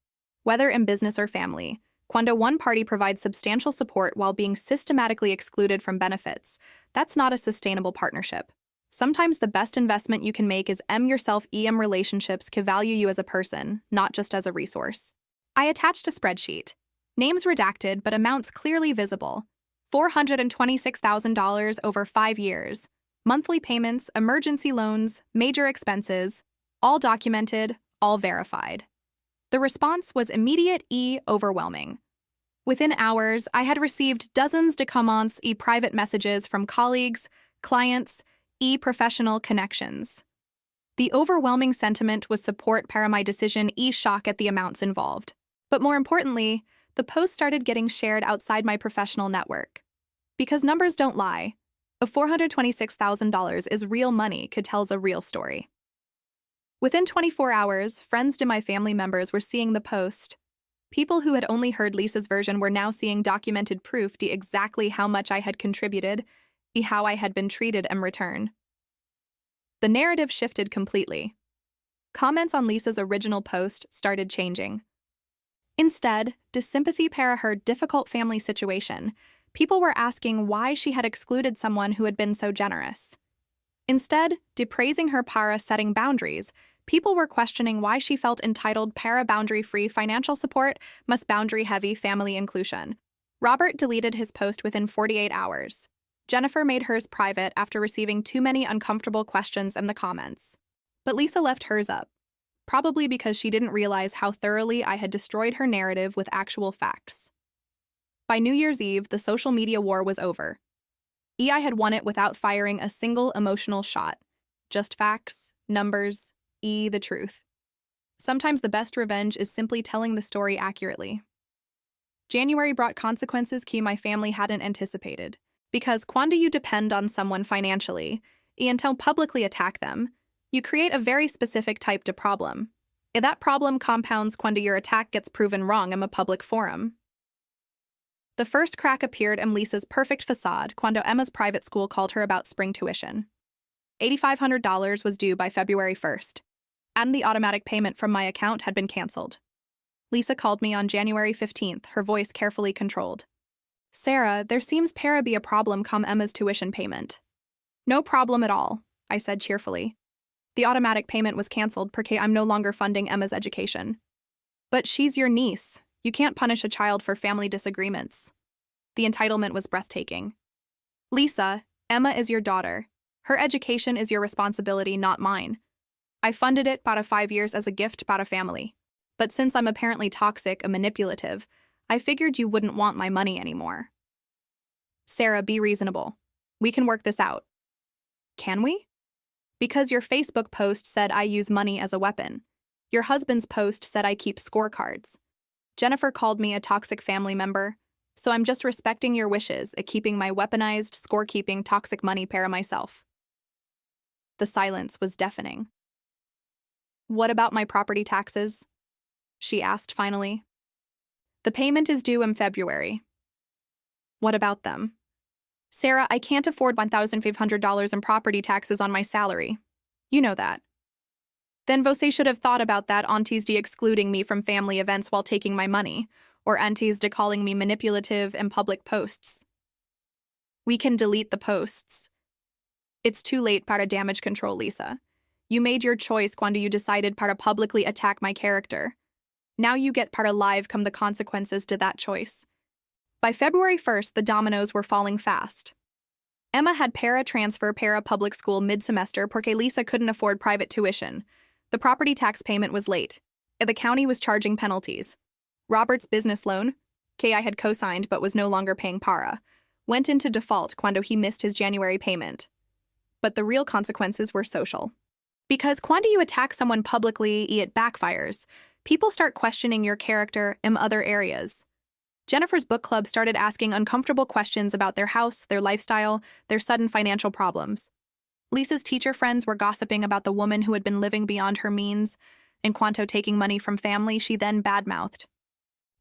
Whether in business or family, Cuando one party provides substantial support while being systematically excluded from benefits, that's not a sustainable partnership. Sometimes the best investment you can make is yourself relationships can value you as a person, not just as a resource. I attached a spreadsheet. Names redacted, but amounts clearly visible. $426,000 over 5 years. Monthly payments, emergency loans, major expenses, all documented, all verified. The response was immediate overwhelming. Within hours, I had received dozens de comments private messages from colleagues, clients, professional connections. The overwhelming sentiment was support para my decision shock at the amounts involved. But more importantly, the post started getting shared outside my professional network. Because numbers don't lie, if $426,000 is real money tells a real story. Within 24 hours, friends to my family members were seeing the post. People who had only heard Lisa's version were now seeing documented proof exactly how much I had contributed, how I had been treated in return. The narrative shifted completely. Comments on Lisa's original post started changing. Instead, sympathy para her difficult family situation, people were asking why she had excluded someone who had been so generous. Instead, praising her para setting boundaries, people were questioning why she felt entitled para boundary-free financial support must boundary-heavy family inclusion. Robert deleted his post within 48 hours. Jennifer made hers private after receiving too many uncomfortable questions in the comments. But Lisa left hers up, probably because she didn't realize how thoroughly I had destroyed her narrative with actual facts. By New Year's Eve, the social media war was over. I had won it without firing a single emotional shot. Just facts, numbers, the truth. Sometimes the best revenge is simply telling the story accurately. January brought consequences my family hadn't anticipated. Because cuando you depend on someone financially, until publicly attack them, you create a very specific type de problem. That problem compounds cuando your attack gets proven wrong in a public forum. The first crack appeared in Lisa's perfect facade cuando Emma's private school called her about spring tuition. $8,500 was due by February 1st, and the automatic payment from my account had been canceled. Lisa called me on January 15th, her voice carefully controlled. Sarah, there seems para be a problem Emma's tuition payment. No problem at all, I said cheerfully. The automatic payment was canceled porque I'm no longer funding Emma's education. But she's your niece. You can't punish a child for family disagreements. The entitlement was breathtaking. Lisa, Emma is your daughter. Her education is your responsibility, not mine. I funded it para 5 years as a gift para family. But since I'm apparently toxic and manipulative, I figured you wouldn't want my money anymore. Sarah, be reasonable. We can work this out. Can we? Because your Facebook post said I use money as a weapon. Your husband's post said I keep scorecards. Jennifer called me a toxic family member, so I'm just respecting your wishes at keeping my weaponized, scorekeeping, toxic money para myself. The silence was deafening. What about my property taxes? She asked finally. The payment is due in February. What about them? Sarah, I can't afford $1,500 in property taxes on my salary. You know that. Then você should have thought about that aunties de excluding me from family events while taking my money, or aunties de calling me manipulative in public posts. We can delete the posts. It's too late para damage control, Lisa. You made your choice cuando you decided para publicly attack my character. Now you get para live come the consequences to that choice. By February 1st, the dominoes were falling fast. Emma had para transfer para public school mid-semester porque Lisa couldn't afford private tuition. The property tax payment was late. The county was charging penalties. Robert's business loan, que I had co-signed but was no longer paying para, went into default cuando he missed his January payment. But the real consequences were social. Because cuando you attack someone publicly, it backfires. People start questioning your character in other areas. Jennifer's book club started asking uncomfortable questions about their house, their lifestyle, their sudden financial problems. Lisa's teacher friends were gossiping about the woman who had been living beyond her means, in cuanto taking money from family she then badmouthed.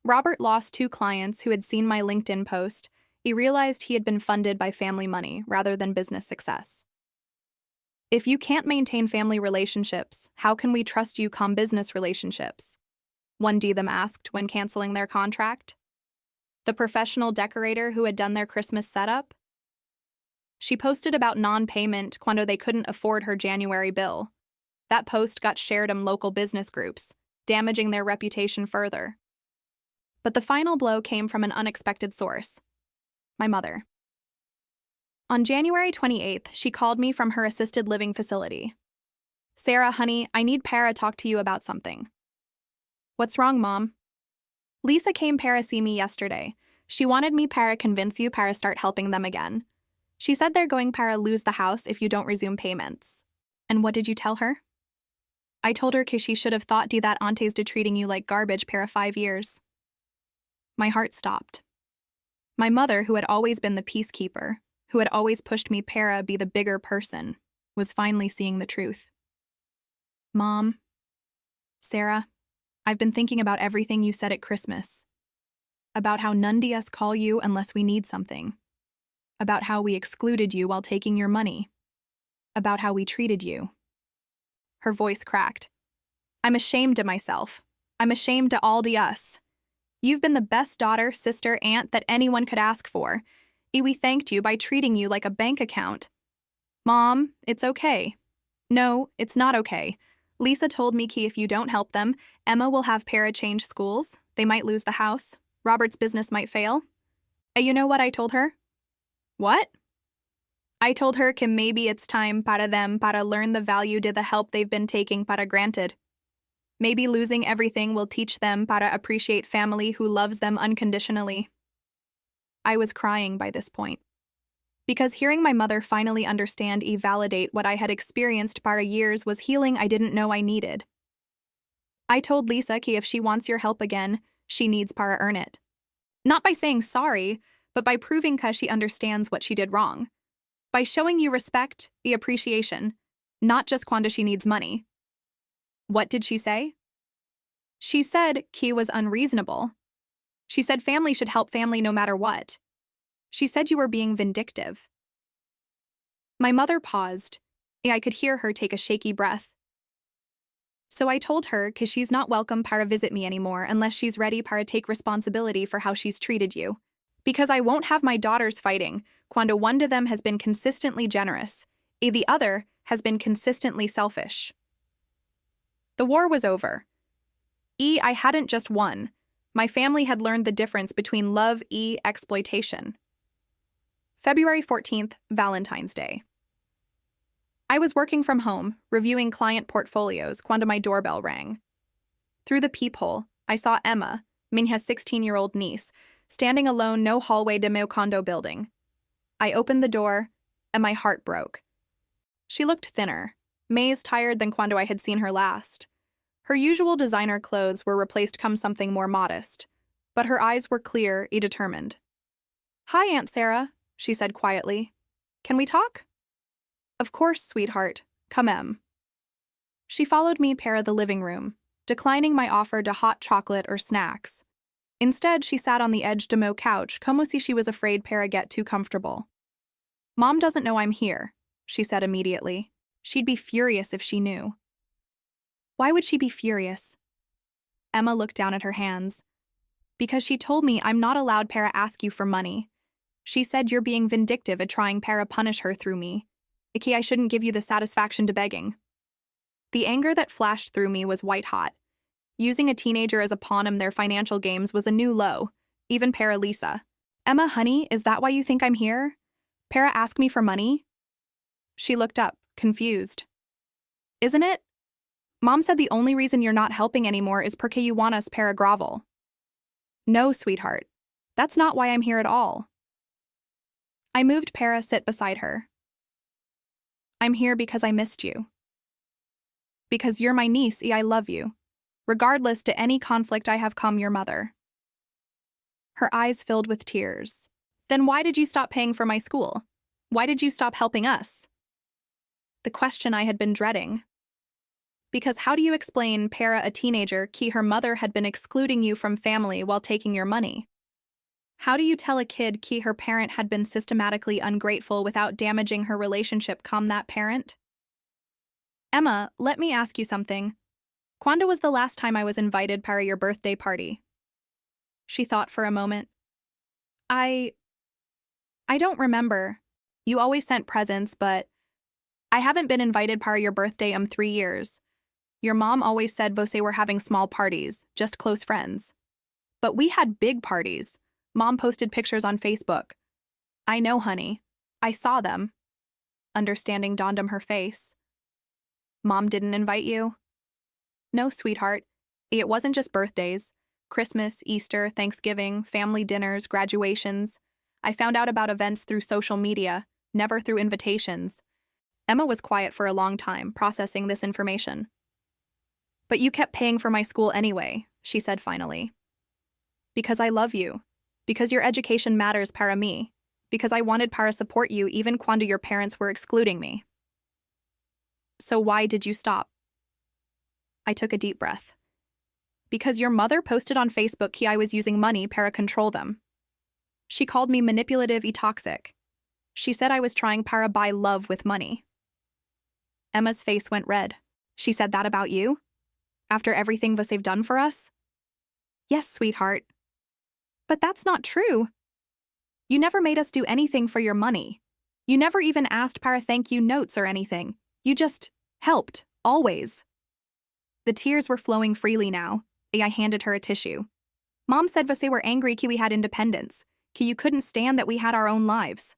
Robert lost 2 clients who had seen my LinkedIn post. He realized he had been funded by family money rather than business success. If you can't maintain family relationships, how can we trust you com business relationships? One de them asked when canceling their contract. The professional decorator who had done their Christmas setup? She posted about non-payment cuando they couldn't afford her January bill. That post got shared in local business groups, damaging their reputation further. But the final blow came from an unexpected source. My mother. On January 28th, she called me from her assisted living facility. Sarah, honey, I need para talk to you about something. What's wrong, Mom? Lisa came para see me yesterday. She wanted me para convince you para start helping them again. She said they're going para lose the house if you don't resume payments. And what did you tell her? I told her que she should have thought de that aunties de treating you like garbage para 5 years. My heart stopped. My mother, who had always been the peacekeeper, who had always pushed me para be the bigger person, was finally seeing the truth. Mom, Sarah, I've been thinking about everything you said at Christmas. About how none de us call you unless we need something. About how we excluded you while taking your money. About how we treated you. Her voice cracked. I'm ashamed of myself. I'm ashamed to all de us. You've been the best daughter, sister, aunt that anyone could ask for. We thanked you by treating you like a bank account. Mom, it's okay. No, it's not okay. Lisa told me que if you don't help them, Emma will have para change schools. They might lose the house. Robert's business might fail. You know what I told her? What? I told her que maybe it's time para them para learn the value de the help they've been taking para granted. Maybe losing everything will teach them para appreciate family who loves them unconditionally. I was crying by this point. Because hearing my mother finally understand and validate what I had experienced para years was healing I didn't know I needed. I told Lisa que if she wants your help again, she needs para earn it. Not by saying sorry, but by proving que she understands what she did wrong. By showing you respect, the appreciation, not just cuando she needs money. What did she say? She said que was unreasonable. She said family should help family no matter what. She said you were being vindictive. My mother paused. I could hear her take a shaky breath. So I told her que she's not welcome para visit me anymore unless she's ready para take responsibility for how she's treated you. Because I won't have my daughters fighting cuando one of them has been consistently generous, and the other has been consistently selfish. The war was over. I hadn't just won. My family had learned the difference between love and exploitation. February 14th, Valentine's Day. I was working from home, reviewing client portfolios cuando my doorbell rang. Through the peephole, I saw Emma, Minha's 16-year-old niece, standing alone no hallway de meu condo building. I opened the door, and my heart broke. She looked thinner. May's tired than quando I had seen her last. Her usual designer clothes were replaced come something more modest, but her eyes were clear, determined. "Hi, Aunt Sarah," she said quietly. "Can we talk?" "Of course, sweetheart. Come em." She followed me para the living room, declining my offer to hot chocolate or snacks. Instead, she sat on the edge de mo couch, como si she was afraid para get too comfortable. "Mom doesn't know I'm here," she said immediately. She'd be furious if she knew. Why would she be furious? Emma looked down at her hands. "Because she told me I'm not allowed para ask you for money. She said you're being vindictive at trying para punish her through me. Iki, I shouldn't give you the satisfaction to begging." The anger that flashed through me was white-hot. Using a teenager as a pawn in their financial games was a new low, even para Lisa. "Emma, honey, is that why you think I'm here? Para ask me for money?" She looked up, confused. "Isn't it? Mom said the only reason you're not helping anymore is porque you want us para grovel." "No, sweetheart. That's not why I'm here at all." I moved para sit beside her. "I'm here because I missed you. Because you're my niece, I love you. Regardless to any conflict I have come your mother." Her eyes filled with tears. "Then why did you stop paying for my school? Why did you stop helping us?" The question I had been dreading. Because how do you explain para a teenager ki her mother had been excluding you from family while taking your money? How do you tell a kid ki her parent had been systematically ungrateful without damaging her relationship com that parent? "Emma, let me ask you something. Quando was the last time I was invited para your birthday party?" She thought for a moment. I don't remember. You always sent presents, but I haven't been invited para your birthday 3 years. Your mom always said vose were having small parties, just close friends. But we had big parties. Mom posted pictures on Facebook. I know, honey. I saw them. Understanding dawned on her face. Mom didn't invite you? No, sweetheart. It wasn't just birthdays. Christmas, Easter, Thanksgiving, family dinners, graduations. I found out about events through social media, never through invitations. Emma was quiet for a long time, processing this information. But you kept paying for my school anyway, she said finally. Because I love you. Because your education matters para me. Because I wanted para support you even quando your parents were excluding me. So why did you stop? I took a deep breath. Because your mother posted on Facebook I was using money para control them. She called me manipulative and toxic. She said I was trying para buy love with money. Emma's face went red. She said that about you? After everything they've done for us? Yes, sweetheart. But that's not true. You never made us do anything for your money. You never even asked para thank you notes or anything. You just helped, always. The tears were flowing freely now. I handed her a tissue. Mom said they were angry ki we had independence, ki you couldn't stand that we had our own lives.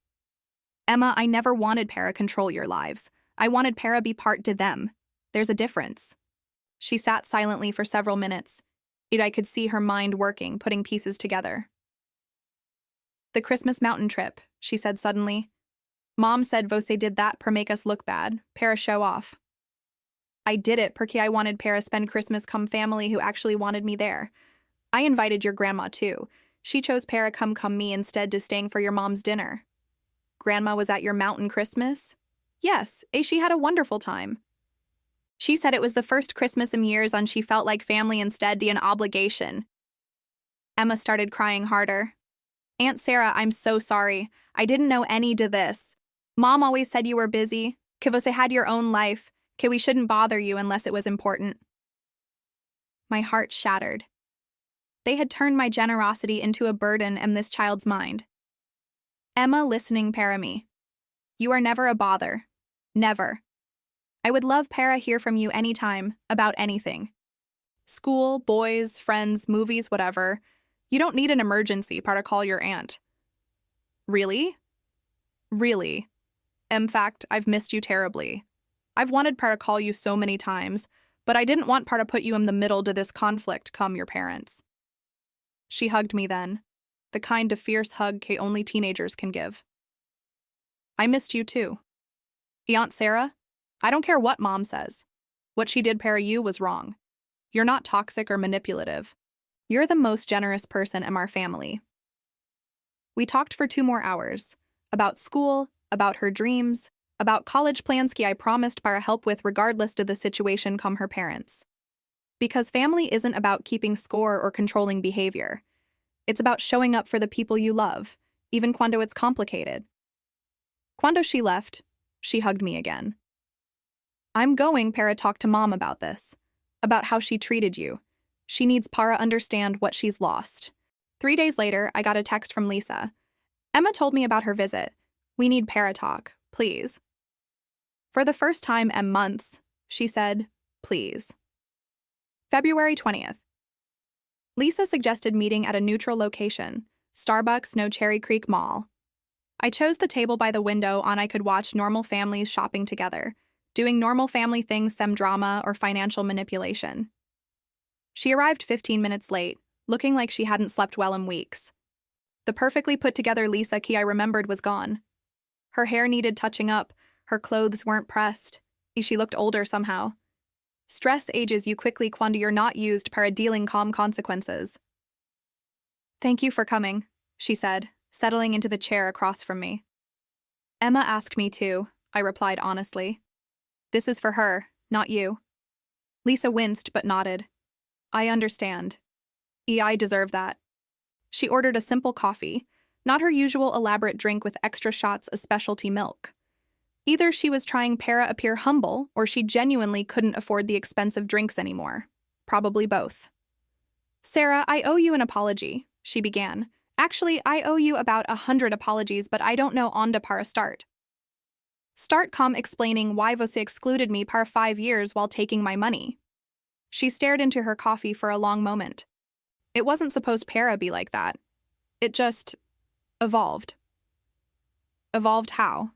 Emma, I never wanted para control your lives. I wanted para be part to them. There's a difference. She sat silently for several minutes. I could see her mind working, putting pieces together. The Christmas mountain trip, she said suddenly. Mom said vose did that per make us look bad, para show off. I did it porque I wanted para spend Christmas come family who actually wanted me there. I invited your grandma too. She chose para come me instead to staying for your mom's dinner. Grandma was at your mountain Christmas? Yes, she had a wonderful time. She said it was the first Christmas in years and she felt like family instead an obligation. Emma started crying harder. Aunt Sarah, I'm so sorry. I didn't know any to this. Mom always said you were busy, que você had your own life, que we shouldn't bother you unless it was important. My heart shattered. They had turned my generosity into a burden in this child's mind. Emma listening para me. You are never a bother. Never. I would love para hear from you anytime, about anything. School, boys, friends, movies, whatever. You don't need an emergency para call your aunt. Really? Really. In fact, I've missed you terribly. I've wanted para call you so many times, but I didn't want para put you in the middle to this conflict come your parents. She hugged me then, the kind of fierce hug only teenagers can give. I missed you too. Aunt Sarah? I don't care what mom says. What she did, para you, was wrong. You're not toxic or manipulative. You're the most generous person in our family. We talked for 2 more hours. About school, about her dreams, about college plans I promised para help with regardless of the situation come her parents. Because family isn't about keeping score or controlling behavior. It's about showing up for the people you love, even cuando it's complicated. Cuando she left, she hugged me again. I'm going, para, talk to mom about this. About how she treated you. She needs para understand what she's lost. 3 days later, I got a text from Lisa. Emma told me about her visit. We need para talk, please. For the first time in months, she said, please. February 20th. Lisa suggested meeting at a neutral location, Starbucks, no Cherry Creek Mall. I chose the table by the window on I could watch normal families shopping together, doing normal family things, some drama or financial manipulation. She arrived 15 minutes late, looking like she hadn't slept well in weeks. The perfectly put-together Lisa I remembered was gone. Her hair needed touching up, her clothes weren't pressed. She looked older somehow. Stress ages you quickly cuando you're not used para dealing calm consequences. Thank you for coming, she said, settling into the chair across from me. Emma asked me to, I replied honestly. This is for her, not you. Lisa winced but nodded. I understand. I deserve that. She ordered a simple coffee, not her usual elaborate drink with extra shots of specialty milk. Either she was trying para appear humble, or she genuinely couldn't afford the expensive drinks anymore. Probably both. Sarah, I owe you an apology, she began. Actually, I owe you about 100 apologies, but I don't know onde para start. Start explaining why você excluded me para 5 years while taking my money. She stared into her coffee for a long moment. It wasn't supposed para be like that. It just evolved. Evolved how?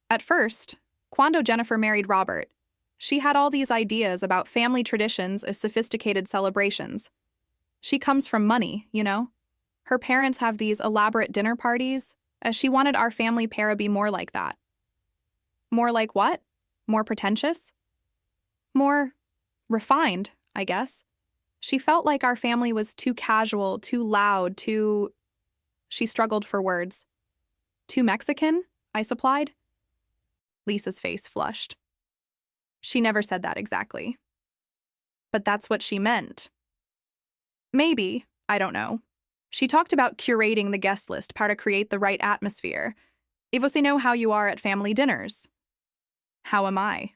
At first, cuando Jennifer married Robert, she had all these ideas about family traditions as sophisticated celebrations. She comes from money, you know? Her parents have these elaborate dinner parties, as she wanted our family para be more like that. More like what? More pretentious? More refined, I guess. She felt like our family was too casual, too loud, too... She struggled for words. Too Mexican, I supplied. Lisa's face flushed. She never said that exactly. But that's what she meant. Maybe, I don't know. She talked about curating the guest list para create the right atmosphere. E você know how you are at family dinners. How am I?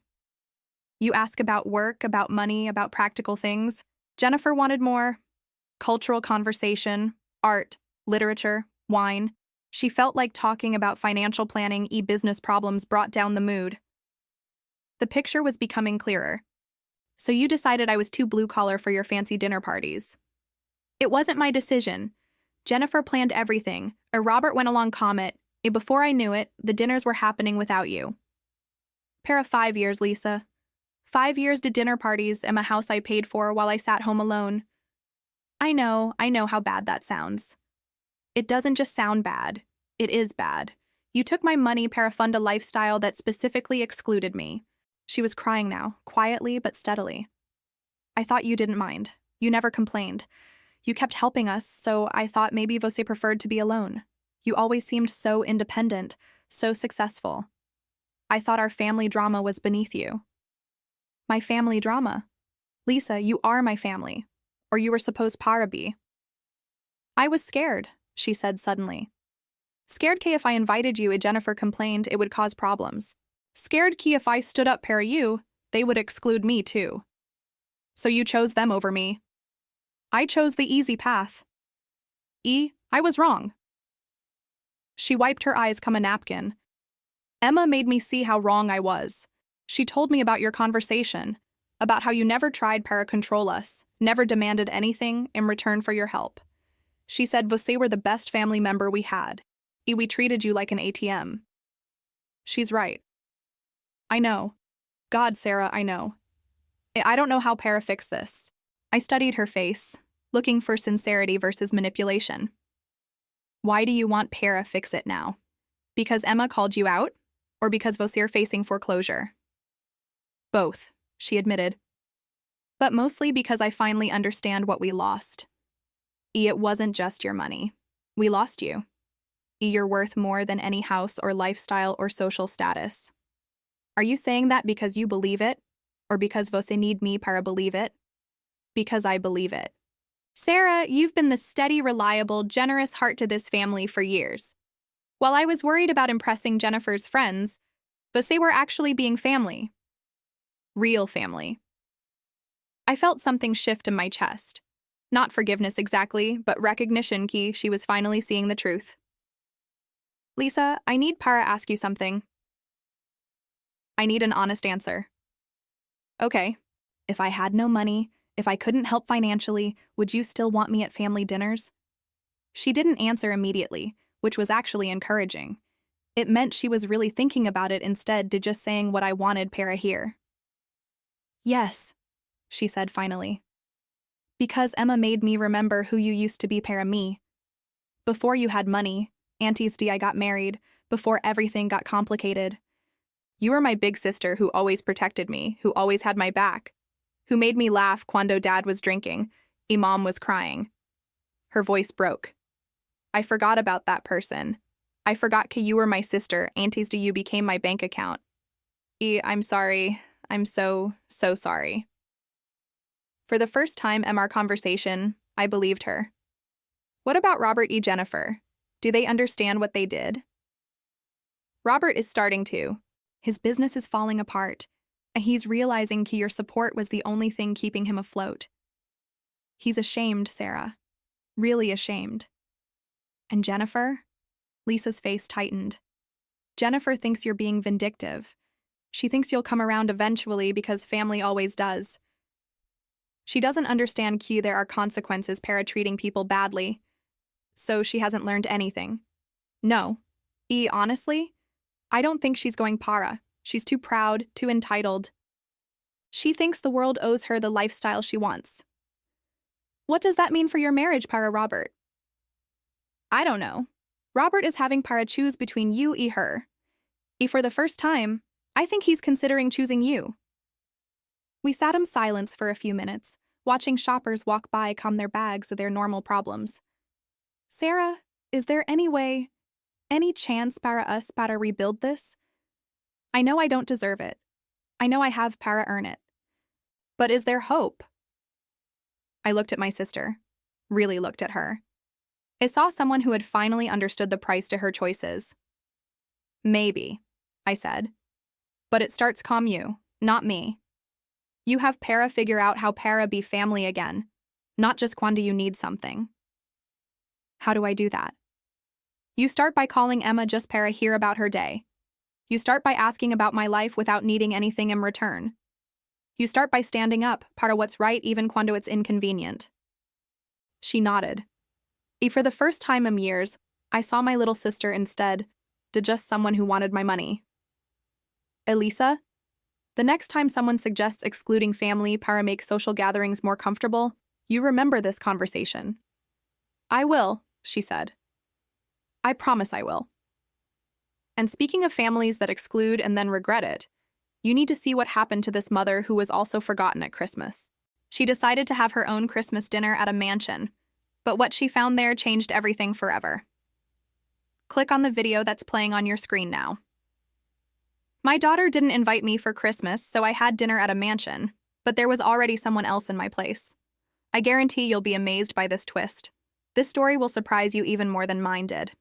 You ask about work, about money, about practical things. Jennifer wanted more cultural conversation, art, literature, wine. She felt like talking about financial planning, business problems brought down the mood. The picture was becoming clearer. So you decided I was too blue-collar for your fancy dinner parties. It wasn't my decision. Jennifer planned everything. Robert went along comet. Before I knew it, the dinners were happening without you. Para 5 years, Lisa. 5 years to dinner parties in a house I paid for while I sat home alone. I know how bad that sounds. It doesn't just sound bad. It is bad. You took my money para fund a lifestyle that specifically excluded me. She was crying now, quietly but steadily. I thought you didn't mind. You never complained. You kept helping us, so I thought maybe você preferred to be alone. You always seemed so independent, so successful. I thought our family drama was beneath you. My family drama? Lisa, you are my family. Or you were supposed para be. I was scared, she said suddenly. Scared que if I invited you, Jennifer complained it would cause problems. Scared que if I stood up para you, they would exclude me too. So you chose them over me. I chose the easy path. I was wrong. She wiped her eyes come a napkin. Emma made me see how wrong I was. She told me about your conversation, about how you never tried para control us, never demanded anything in return for your help. She said você were the best family member we had. We treated you like an ATM. She's right. I know. God, Sarah, I know. I don't know how para fix this. I studied her face, looking for sincerity versus manipulation. Why do you want para fix it now? Because Emma called you out? Or because você are facing foreclosure? Both, she admitted. But mostly because I finally understand what we lost. It wasn't just your money. We lost you. You're worth more than any house or lifestyle or social status. Are you saying that because you believe it? Or because você need me para believe it? Because I believe it. Sarah, you've been the steady, reliable, generous heart to this family for years. While I was worried about impressing Jennifer's friends, você were actually being family. Real family. I felt something shift in my chest. Not forgiveness exactly, but recognition key she was finally seeing the truth. Lisa, I need para ask you something. I need an honest answer. Okay. If I had no money, if I couldn't help financially, would you still want me at family dinners? She didn't answer immediately, which was actually encouraging. It meant she was really thinking about it instead to just saying what I wanted para hear. Yes, she said finally. Because Emma made me remember who you used to be para me. Before you had money, Aunties I got married, before everything got complicated. You were my big sister who always protected me, who always had my back, who made me laugh cuando Dad was drinking, Mom was crying. Her voice broke. I forgot about that person. I forgot que you were my sister, Aunties you became my bank account. I'm sorry. I'm so sorry. For the first time in our conversation, I believed her. What about Robert Jennifer? Do they understand what they did? Robert is starting to. His business is falling apart, and he's realizing your support was the only thing keeping him afloat. He's ashamed, Sarah. Really ashamed. And Jennifer? Lisa's face tightened. Jennifer thinks you're being vindictive. She thinks you'll come around eventually because family always does. She doesn't understand there are consequences para treating people badly. So she hasn't learned anything. No. Honestly, I don't think she's going para. She's too proud, too entitled. She thinks the world owes her the lifestyle she wants. What does that mean for your marriage, para Robert? I don't know. Robert is having para choose between you and her. For the first time, I think he's considering choosing you. We sat in silence for a few minutes, watching shoppers walk by calm their bags of their normal problems. Sarah, is there any way, any chance para us para rebuild this? I know I don't deserve it. I know I have para earn it. But is there hope? I looked at my sister. Really looked at her. I saw someone who had finally understood the price to her choices. Maybe, I said. But it starts calm you, not me. You have para figure out how para be family again, not just quando you need something. How do I do that? You start by calling Emma just para hear about her day. You start by asking about my life without needing anything in return. You start by standing up para what's right even cuando it's inconvenient. She nodded. For the first time in years, I saw my little sister instead to just someone who wanted my money. Elisa, the next time someone suggests excluding family para make social gatherings more comfortable, you remember this conversation. I will, she said. I promise I will. And speaking of families that exclude and then regret it, you need to see what happened to this mother who was also forgotten at Christmas. She decided to have her own Christmas dinner at a mansion, but what she found there changed everything forever. Click on the video that's playing on your screen now. My daughter didn't invite me for Christmas, so I had dinner at a mansion, but there was already someone else in my place. I guarantee you'll be amazed by this twist. This story will surprise you even more than mine did.